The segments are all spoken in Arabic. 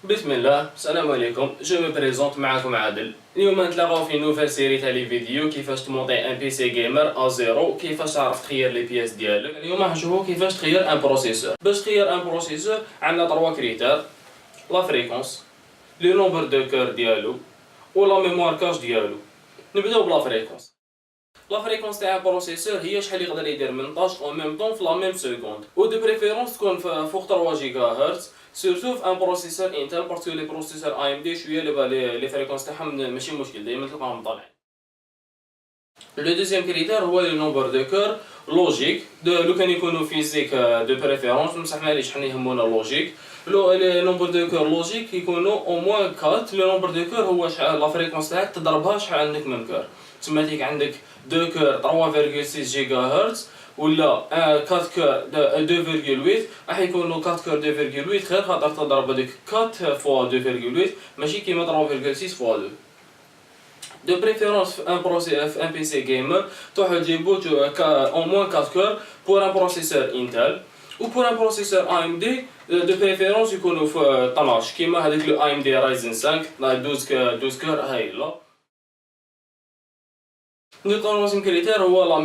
بسم الله، السلام عليكم. جو مي بريزونت معكم عادل. اليوم نتلاقاو في نوفيل سيري تاع لي فيديو كيفاش تمونطي ان بي سي جيمر ا زيرو، كيفاش تعرف تخير لي بياس ديالك. اليوم راح نشوفو كيفاش تخير ان بروسيسور. باش تخير ان بروسيسور عندنا 3 كريتير: لا فريكونس، لو نومبر دو كور ديالو، و لا ميموار كاش ديالو. نبداو بلا فريكونس. لا فريكونس تاع البروسيسور هي شحال يقدر يدير من طاش او ميم طون في لا ميم سكوند، و دو بريفيرونس تكون فوق 3 جيجا هرتز، سورتو في ان بروسيسور انتل، باسكو لي بروسيسور اي ام دي شويه لي فريكونس تاعهم ماشي مشكل، دائما تلقاهم طالعين. لو دوزيام كريتير هو لو نومبر دو كور لوجيك، لو كان يكونوا فيزيك دو بريفيرونس بصح معليش حنا يهمونا لوجيك. لو نومبر دو كور لوجيك يكونوا او موان 4. لو نومبر دو كور هو شحال لا فريكونس تاعك تضربها شحال عندك من كور. تسمى ليك عندك 2 كور 3.6 جيجا هرتز، ولا 4 كور 2.8 راح يكونوا 4 كور 2.8 غير خاطر تضرب هذيك 4 فوا 2.8 ماشي كيما 3.6 فوا 2. De préférence un PC gamer, tu as au moins 4 cœurs pour un processeur Intel, ou pour un processeur AMD de préférence يكون 12 كيما هذاك le AMD Ryzen 5 12 cœurs هاي لا. Le troisième critère هو la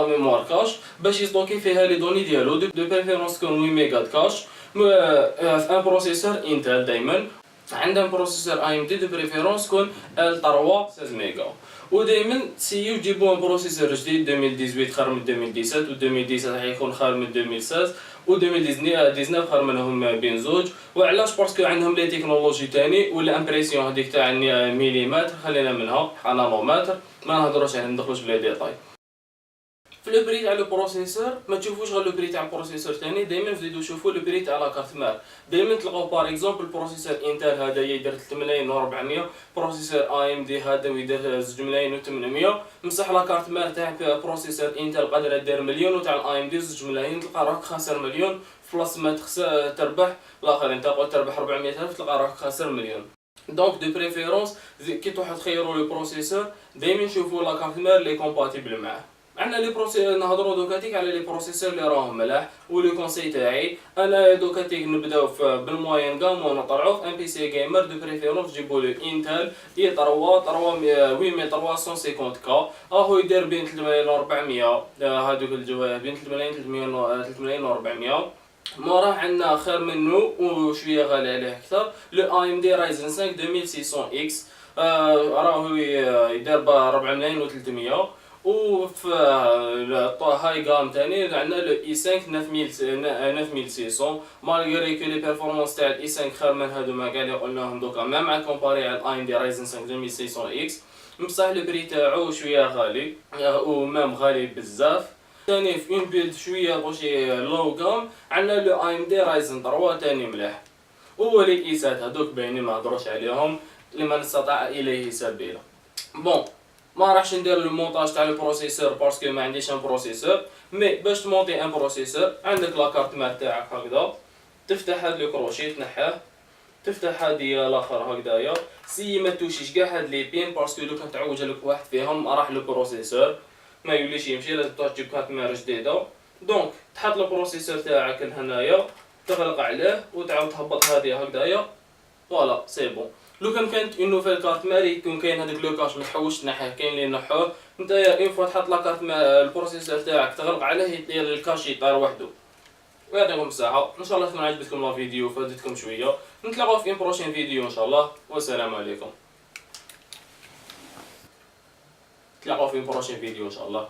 mémoire cache باش يستوكي فيها لي دوني ديالو. de préférence تكون 8 ميغا كاش. في ان بروسيسور انتل دائما عندنا بروسيسور اي ام دي دو بريفيرونس تكون ال 3 16 ميغا. ودائما تسيو تجيبو ان بروسيسور جديد 2018 خير من 2017، و 2017 راح يكون خير من 2016، و 2019 خير منهم بين زوج. وعلاش؟ باسكو عندهم لي تكنولوجي تاني، ولا امبريسيون هذيك تاع ميليمتر خلينا منها نانومتر، ما نهضروش عليها ندخلوش بلي ديتاي. في لو بري تاع لو بروسيسور ما تشوفوش غير لو بري تاع البروسيسور تاني، دائما تزيدو شوفوا لو بري تاع لا كارت مير. دائما تلقاو باغ اكزومبل بروسيسور انتل هذا يدير 3 ملايين و 400، بروسيسور اي ام دي هذا يدير 2 ملايين و 800. بصح لا كارت مير تاع بروسيسور انتل قادره دير مليون، وتاع الاي ام دي 2 ملايين، تلقى روحك خاسر مليون في بلاصه ما تربح الاخر. انت قلت تربح 400,000 تلقى روحك خاسر مليون. دونك دو بريفيرونس كي تروحو تخيروا لو بروسيسور دائما شوفوا لا كارت مير لي كومباتيبل معاه. عندنا لي نهضروا دوكاتيك على لي بروسيسور اللي راهم ملاح، ولو كونساي تاعي انا دوكاتيك نبداو بالموين غام ونطلعوا في ام بي سي جيمر. دو بريفيرونس جيبوا لو انتل اي 3 كا اهو يدير بين 3 ملايين و 400. هذوك الجوايا بين 3 ملايين 3 ملايين و 400. موراه عندنا خير منه وشويه غالي عليه اكثر لو اي ام دي رايزن 5 2600 اكس، راهو يدير ب 4 ملايين و 300. وفي هاي غام تاني عندنا لو اي 5 9600. مالغري كو لي بيرفورمانس تاع الاي 5 خير من هادو ما كاع اللي قلناهم دوكا، ما مع كومباري على الاي ام دي رايزن 5 2600 اكس، بصح لو بري تاعو شويه غالي ومام غالي بزاف. ثاني في اون بيلد شويه بوشي لو غام عندنا لو اي ام دي رايزن 3 تاني مليح. هو لي ايسات هذوك باينين ما هضروش عليهم لمن استطاع اليه سبيلا. بون ما راحش ندير لو مونتاج تاع البروسيسور باسكو ما عنديش ان بروسيسور، مي باش تمونطي ان بروسيسور عندك لا كارت مير تاعك هكذا، تفتح هاد لو كروشي تنحاه، تفتح هادي الاخر هكذايا، سي ما توشيش كاع هاد لي بين باسكو لو كان تعوج لك واحد فيهم راح لو بروسيسور ما يوليش يمشي، لازم تروح تجيب كارت مير جديده. دونك تحط البروسيسور تاعك لهنايا، تغلق عليه وتعاود تهبط هادي هكذايا، فوالا سي بون. لو كانت اون نوفيل كارت مير يكون كاين هذاك لو كاش ما تحوش تنحيه، كاين اللي نحوه نتايا اون فوا تحط لا كارت البروسيسور تاعك تغلق عليه الكاش يطير وحده. ويعطيكم الصحة، ان شاء الله تكون عجبتكم لا فيديو وفادتكم شويه. نتلاقاو في ان بروشين فيديو ان شاء الله، والسلام عليكم. نتلاقاو في ان بروشين فيديو ان شاء الله.